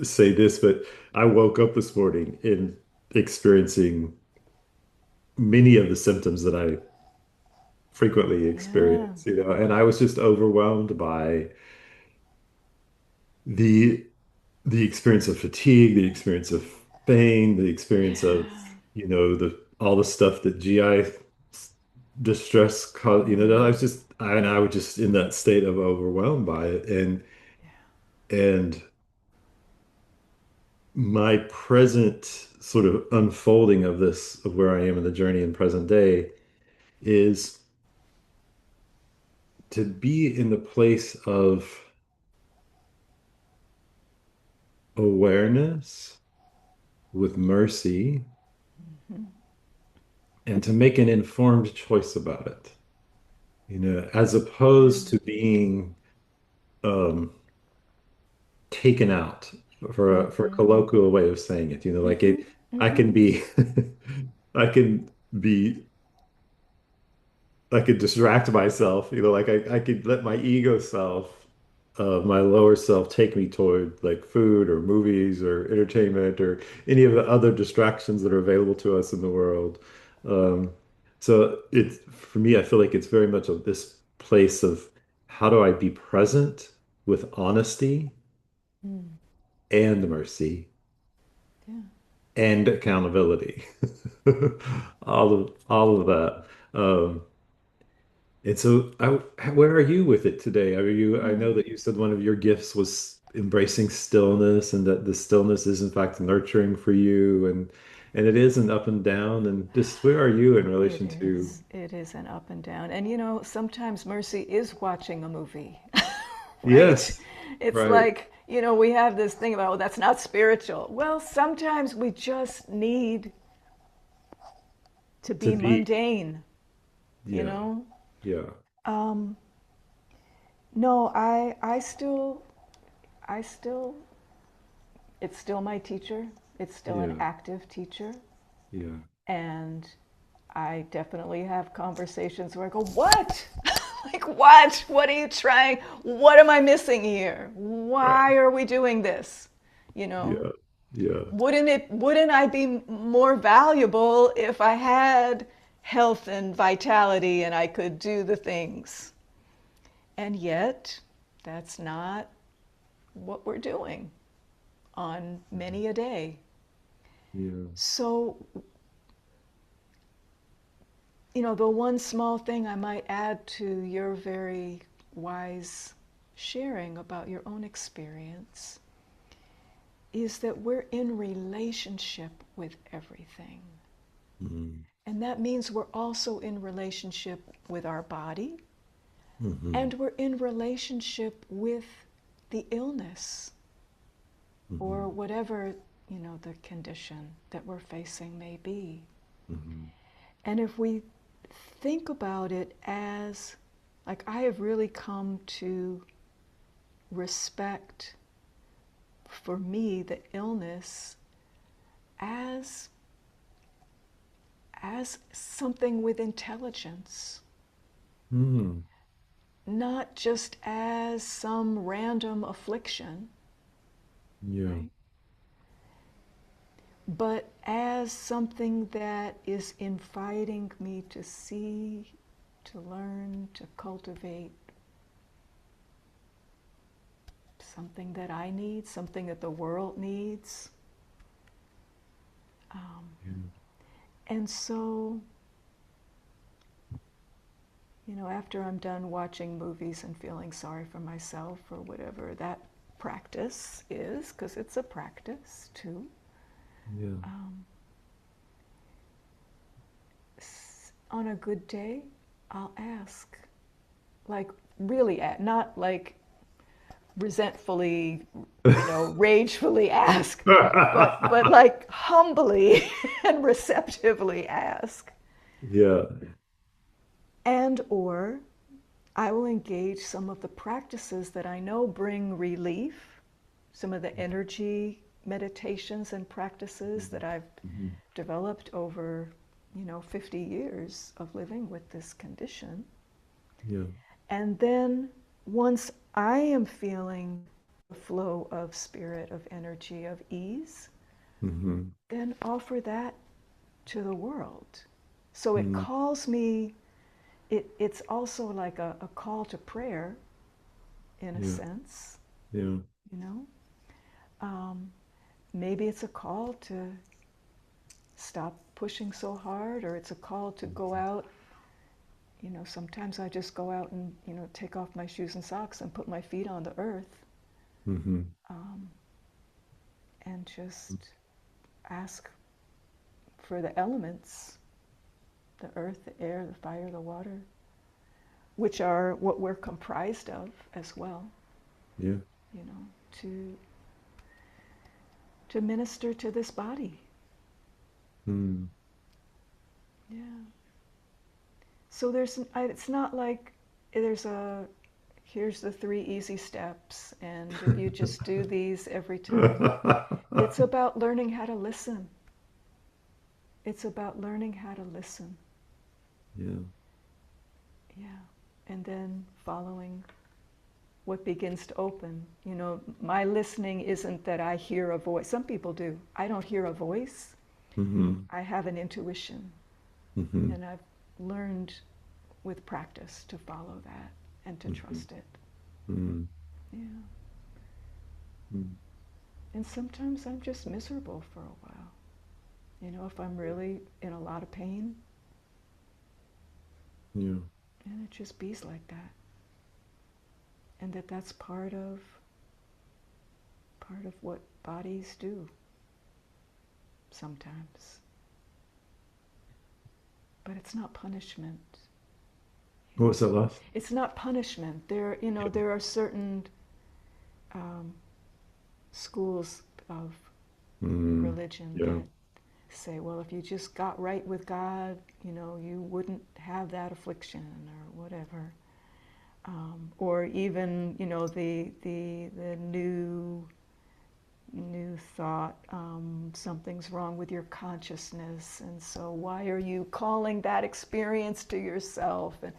say this, but I woke up this morning in experiencing many of the symptoms that I frequently Yeah. experience, and I was just overwhelmed by the the experience of fatigue, the experience of pain, the experience of, Yeah. the all the stuff that GI distress caused, that I was just and I was just in that state of overwhelmed by it. And my present sort of unfolding of this of where I am in the journey in present day is to be in the place of awareness with mercy and to make an informed choice about it, as opposed to being um, taken out for a colloquial way of saying it, like I can be, I can be, I could distract myself, like I could let my ego self, my lower self take me toward like food or movies or entertainment or any of the other distractions that are available to us in the world. Um, so it's for me, I feel like it's very much of this place of how do I be present with honesty and mercy Yeah. and accountability. All of that. And so, where are you with it today? Are you? I know that you said one of your gifts was embracing stillness, and that the stillness is in fact nurturing for you, and it is an up and down. And just where are you in It relation to? is. It is an up and down. And sometimes mercy is watching a movie, right? Yes, It's right. like, we have this thing about, oh, that's not spiritual. Well, sometimes we just need to To be be, mundane, you yeah, know? yeah, No, I still, it's still my teacher. It's still an yeah, active teacher. yeah, And I definitely have conversations where I go, what? Like, what? What are you trying? What am I missing here? right, Why are we doing this? You know, yeah, yeah, wouldn't I be more valuable if I had health and vitality and I could do the things? And yet, that's not what we're doing on many a day. yeah. So, the one small thing I might add to your very wise sharing about your own experience is that we're in relationship with everything. Mm-hmm. And that means we're also in relationship with our body Mm-hmm. and we're in relationship with the illness or Mm-hmm. whatever, the condition that we're facing may be. Mm-hmm. And if we think about it as, like, I have really come to respect, for me, the illness as something with intelligence, Mm-hmm. not just as some random affliction, Yeah. right? but as something that is inviting me to see, to learn, to cultivate something that I need, something that the world needs. Yeah. And so, after I'm done watching movies and feeling sorry for myself or whatever that practice is, because it's a practice too, Yeah. on a good day, I'll ask, like really, not like resentfully, ragefully ask, but like humbly and receptively ask. Yeah. And or I will engage some of the practices that I know bring relief, some of the energy meditations and practices that I've Mhm. developed over, 50 years of living with this condition. Yeah. And then once I am feeling the flow of spirit, of energy, of ease, Hmm. then offer that to the world. So it Hmm. calls me, it's also like a call to prayer, in a Yeah. sense, Yeah. you know. Um, Maybe it's a call to stop pushing so hard, or it's a call to go out. Sometimes I just go out and, take off my shoes and socks and put my feet on the earth, Hmm. um, and just ask for the elements, the earth, the air, the fire, the water, which are what we're comprised of as well, Yeah. you know, to minister to this body. Mm. Yeah. So it's not like there's here's the 3 easy steps, and if you just do these every time. It's about learning how to listen. It's about learning how to listen. Yeah. Yeah. And then following what begins to open. My listening isn't that I hear a voice. Some people do. I don't hear a voice. Hmm. I have an intuition. Hmm. And I've learned with practice to follow that and to Hmm. trust it. Hmm. Yeah. Hmm. And sometimes I'm just miserable for a while. If I'm really in a lot of pain, Yeah. and it just bees like that. And that's part of what bodies do sometimes. But it's not punishment. What was that last? It's not punishment. There are certain um, schools of Mm. religion Yeah. that say, well, if you just got right with God, you wouldn't have that affliction or whatever. Or even, the new thought, something's wrong with your consciousness, and so why are you calling that experience to yourself? And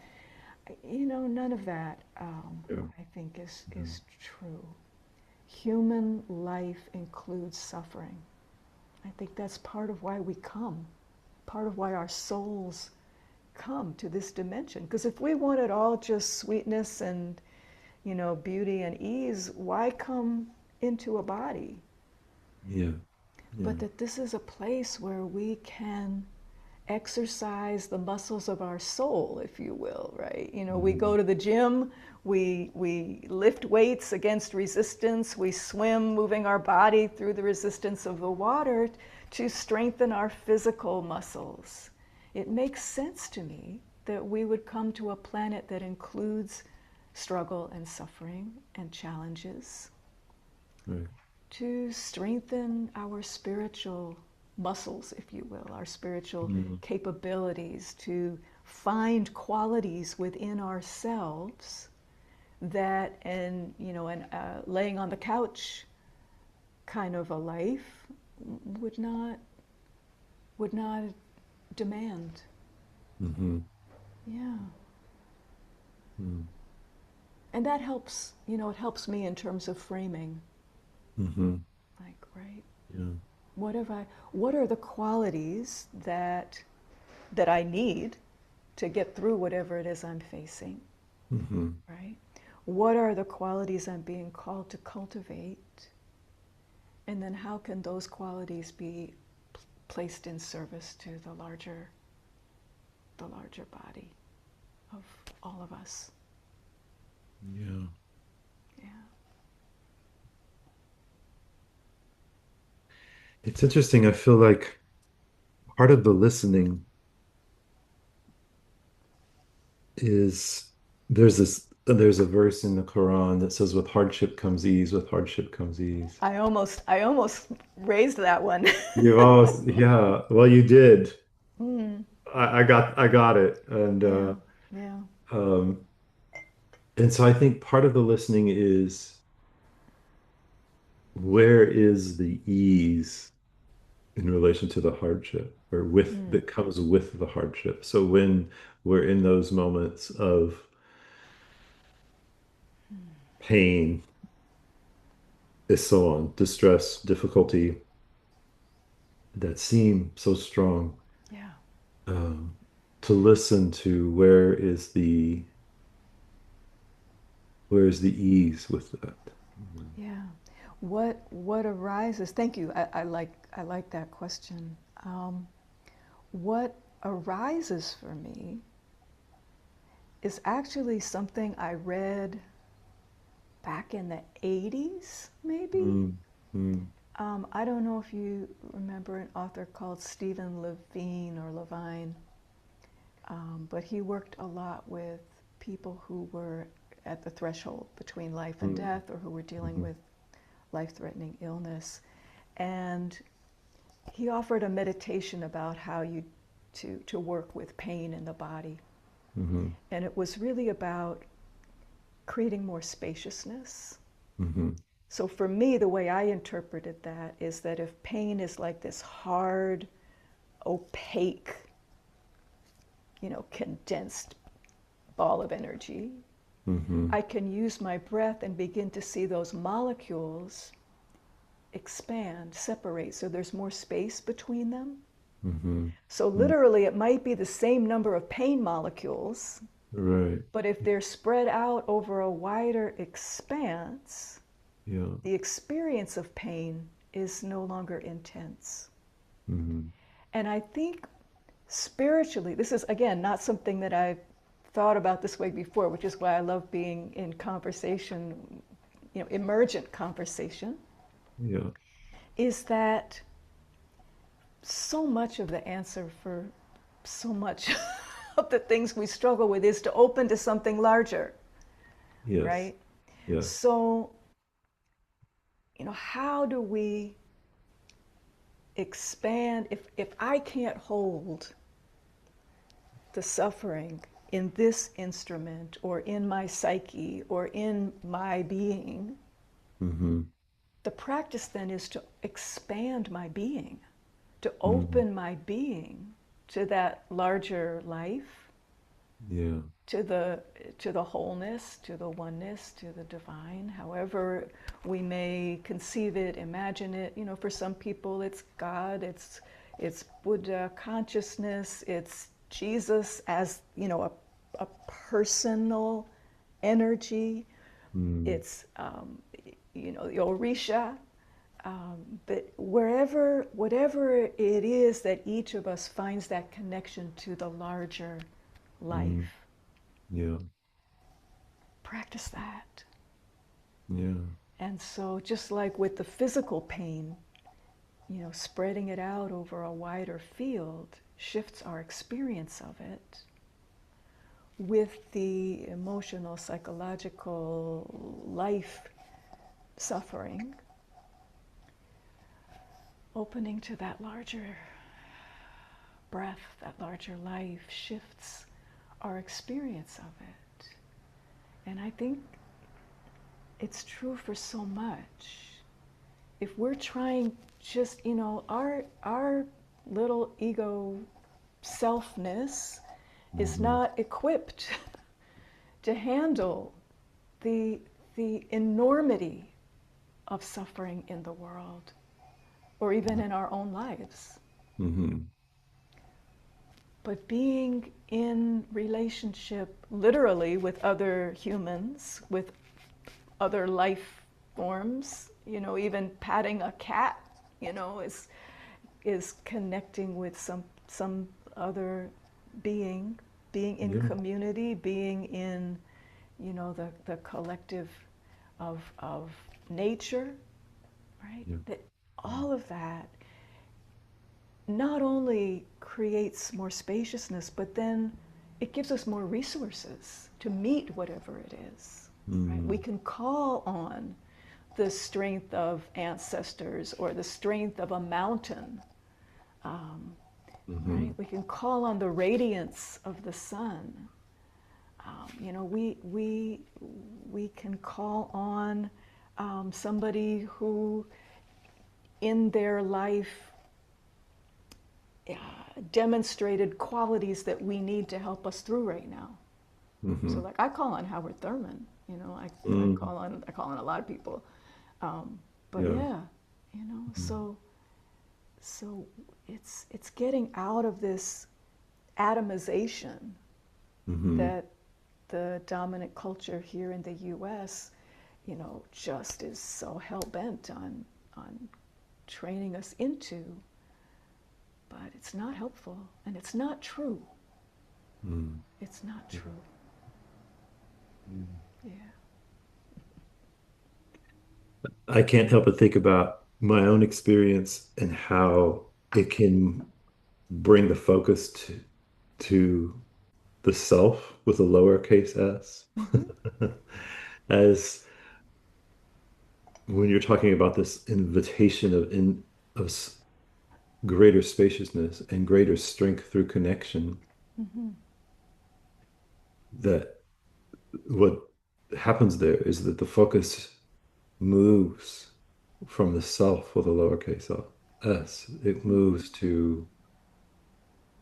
none of that, Yeah. I think, Yeah. is true. Human life includes suffering. I think that's part of why we come, part of why our souls come to this dimension. Because if we wanted all just sweetness and, beauty and ease, why come into a body? Yeah. But Yeah. that this is a place where we can exercise the muscles of our soul, if you will, right? We Mm. go to the gym, we lift weights against resistance, we swim, moving our body through the resistance of the water to strengthen our physical muscles. It makes sense to me that we would come to a planet that includes struggle and suffering and challenges Right. to strengthen our spiritual muscles, if you will, our spiritual Mm. capabilities, to find qualities within ourselves that, and laying on the couch kind of a life would not demand. Hmm. Yeah. Mm. And that helps, it helps me in terms of framing. Hmm. Like, right? Yeah. What are the qualities that I need to get through whatever it is I'm facing, Mm-hmm. right? What are the qualities I'm being called to cultivate? And then how can those qualities be placed in service to the larger body of all of us? Yeah. Yeah. It's interesting. I feel like part of the listening is there's a verse in the Quran that says with hardship comes ease, with hardship comes ease. I almost raised that one. You've always, yeah, well, you did. Mm, I got it. yeah, yeah. Um, and so I think part of the listening is where is the ease in relation to the hardship or with Mm, that comes with the hardship. So when we're in those moments of pain, is so on, distress, difficulty that seem so strong, yeah, um, to listen to where is the ease with that? Mhm. yeah. What arises? Thank you. I like that question. Um, what arises for me is actually something I read back in the 80s, maybe. Mm, mm, I don't know if you remember an author called Stephen Levine or Levine, but he worked a lot with people who were at the threshold between life and mm, death or who were dealing mhm, with life-threatening illness. And he offered a meditation about how to work with pain in the body. mhm, And it was really about creating more spaciousness. mhm, So for me, the way I interpreted that is that if pain is like this hard, opaque, condensed ball of energy, mhm, I can use my breath and begin to see those molecules expand, separate, so there's more space between them. mhm, So mm. literally, it might be the same number of pain molecules, Right. but if they're spread out over a wider expanse, Yeah. the experience of pain is no longer intense. Mhm, And I think spiritually, this is again not something that I've thought about this way before, which is why I love being in conversation, emergent conversation, yeah. is that so much of the answer for so much of the things we struggle with is to open to something larger, Yes. right? Yes. So, how do we expand if I can't hold the suffering in this instrument or in my psyche or in my being, Mhm, the practice then is to expand my being, to mhm, open my being to that larger life, yeah. to the wholeness, to the oneness, to the divine, however we may conceive it, imagine it. For some people it's God, it's Buddha consciousness, it's Jesus as, a personal energy. Mm, It's the Orisha. But whatever it is that each of us finds that connection to the larger mm, life, yeah. practice that. Yeah. And so, just like with the physical pain, spreading it out over a wider field shifts our experience of it. With the emotional, psychological life suffering, opening to that larger breath, that larger life shifts our experience of it. And I think it's true for so much. If we're trying just, our little ego selfness is Mhm, not equipped to handle the the enormity of suffering in the world. or even in our own lives. Mm-hmm. But being in relationship literally with other humans, with other life forms, even patting a cat, is connecting with some other being in Yeah. community, being in, the collective of nature, right? Yeah. That all of that not only creates more spaciousness, but then it gives us more resources to meet whatever it is. Right? We Mm. can call on the strength of ancestors or the strength of a mountain. Um, Mm-hmm. right? We can call on the radiance of the sun. We can call on somebody who, in their life, uh, demonstrated qualities that we need to help us through right now. So, Mm-hmm. like, I call on Howard Thurman. Mm. I call on a lot of people. But Yeah. yeah, so it's getting out of this atomization Mm-hmm. that the dominant culture here in the U.S., just is so hell bent on training us into. But it's not helpful, and it's not true. Mm. It's not Yeah. true. Mm. Yeah. I can't help but think about my own experience and how it can bring the focus to the self with a lowercase s. Mm-hmm. As when you're talking about this invitation of greater spaciousness and greater strength through connection, Mm-hmm. that what happens there is that the focus moves from the self with a lowercase s. It Mm-hmm. moves to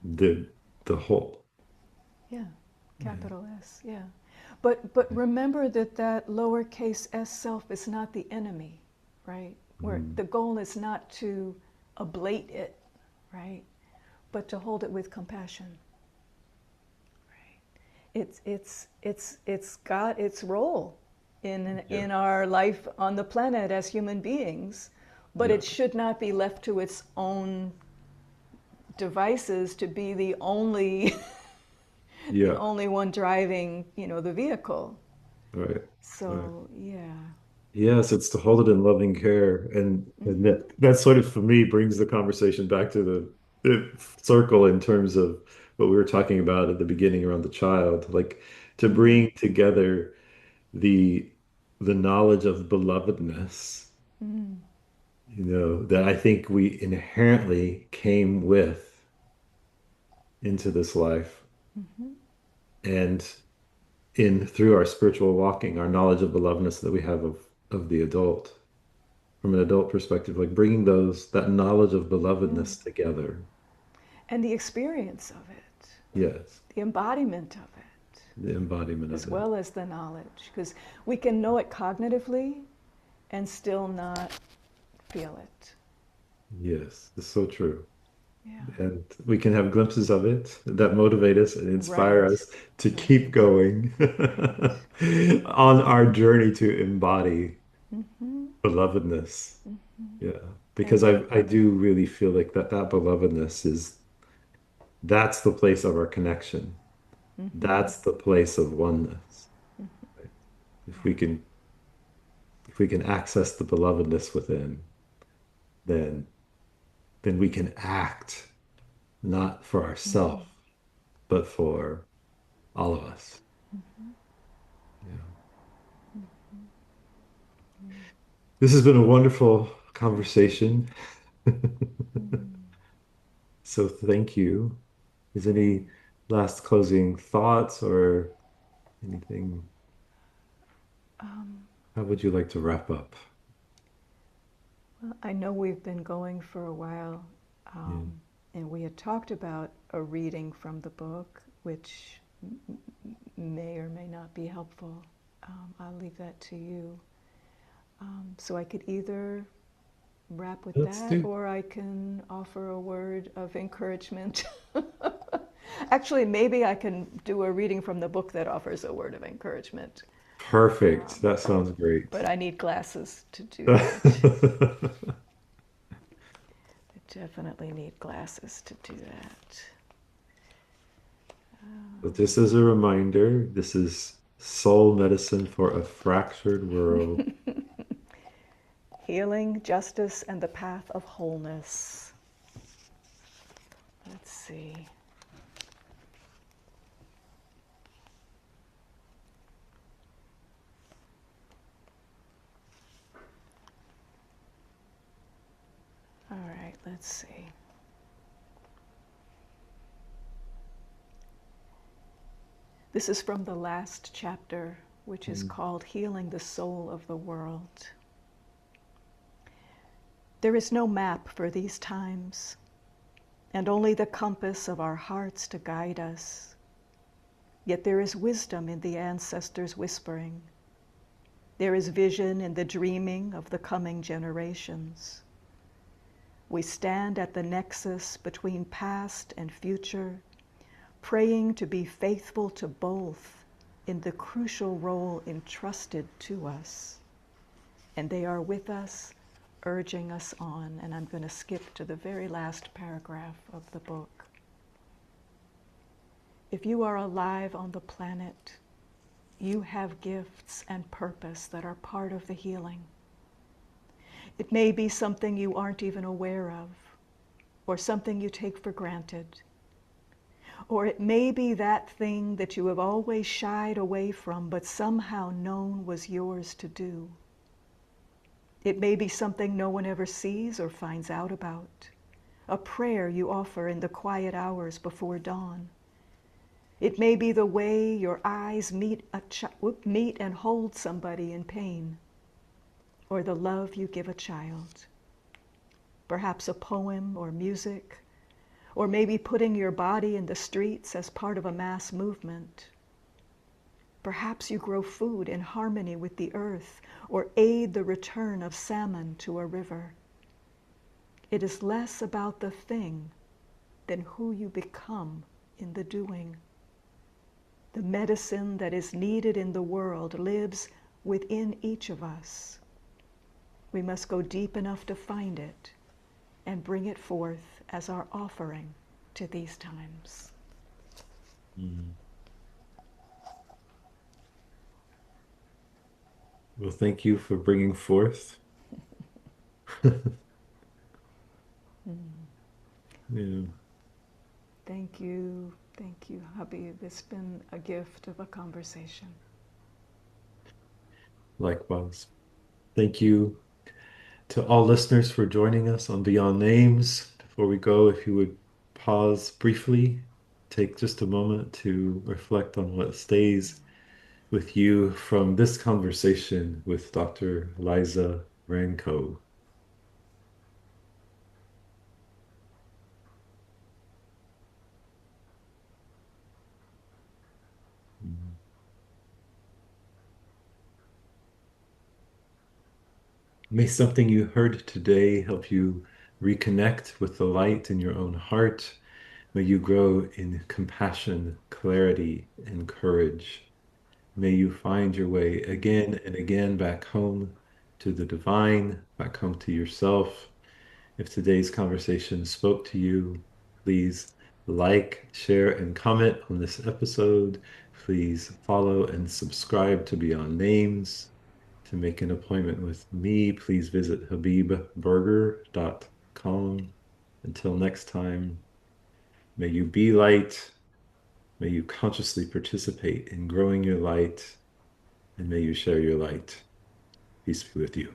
the the whole. Yeah. Yeah. Capital S. Yeah. But remember that lowercase s self is not the enemy, right? Where Mhm. the goal is not to ablate it, right? But to hold it with compassion. Right? It's got its role Yeah. in our life on the planet as human beings, but Yeah. it should not be left to its own devices to be the only the Yeah. only one driving, the vehicle. Right. Right. So yeah. Yes, it's to hold it in loving care. And Mm-hmm. that sort of, for me, brings the conversation back to the circle in terms of what we were talking about at the beginning around the child, like to Mm-hmm. bring together the the knowledge of belovedness, Mm-hmm. that I think we inherently came with into this life. Mm-hmm. And in through our spiritual walking, our knowledge of belovedness that we have of the adult, from an adult perspective, like bringing that knowledge of Mm. belovedness together. And the experience of it, Yes, the embodiment of it, the embodiment as of it. well as the knowledge, because we can know it cognitively and still not feel it. Yes, it's so true. Yeah. And we can have glimpses of it that motivate us and inspire Right. us to keep Right. going Right. on our journey to embody Mm-hmm. belovedness. Mm-hmm. Yeah, because And I do really feel like that belovedness that's the place of our connection. mm-hmm. That's the place of oneness. Right? If Yeah. we can if we can access the belovedness within, then we can act not for Mm-hmm. ourselves, but for all of us. Mm-hmm. Yeah. Mm-hmm. This has been a wonderful conversation. Mm. So thank you. Is Yeah. any last closing thoughts or anything? Um, How would you like to wrap up? well, I know we've been going for a while, Yeah. and we had talked about a reading from the book, which may or may not be helpful. I'll leave that to you. So I could either wrap with Let's that, do. or I can offer a word of encouragement. Actually, maybe I can do a reading from the book that offers a word of encouragement. Perfect. That sounds great. But I need glasses to do that. I definitely need glasses to do that. But just as a reminder, this is soul medicine for a fractured world. Healing, justice, and the path of wholeness. Let's see. All right, let's see. This is from the last chapter, which is Mm. called Healing the Soul of the World. There is no map for these times, and only the compass of our hearts to guide us. Yet there is wisdom in the ancestors' whispering. There is vision in the dreaming of the coming generations. We stand at the nexus between past and future, praying to be faithful to both in the crucial role entrusted to us. And they are with us, urging us on. And I'm going to skip to the very last paragraph of the book. If you are alive on the planet, you have gifts and purpose that are part of the healing. It may be something you aren't even aware of, or something you take for granted. Or it may be that thing that you have always shied away from, but somehow known was yours to do. It may be something no one ever sees or finds out about, a prayer you offer in the quiet hours before dawn. It may be the way your eyes meet and hold somebody in pain, or the love you give a child. Perhaps a poem or music, or maybe putting your body in the streets as part of a mass movement. Perhaps you grow food in harmony with the earth, or aid the return of salmon to a river. It is less about the thing than who you become in the doing. The medicine that is needed in the world lives within each of us. We must go deep enough to find it and bring it forth as our offering to these times. Mm. Well, thank you for bringing forth. Yeah. Thank you, Habib. It's been a gift of a conversation. Likewise. Thank you to all listeners for joining us on Beyond Names. Before we go, if you would pause briefly, take just a moment to reflect on what stays with you from this conversation with Dr. Liza Rankow. Mhm. May something you heard today help you reconnect with the light in your own heart. May you grow in compassion, clarity, and courage. May you find your way again and again back home to the divine, back home to yourself. If today's conversation spoke to you, please like, share, and comment on this episode. Please follow and subscribe to Beyond Names. To make an appointment with me, please visit habibburger.com. Until next time, may you be light. May you consciously participate in growing your light, and may you share your light. Peace be with you.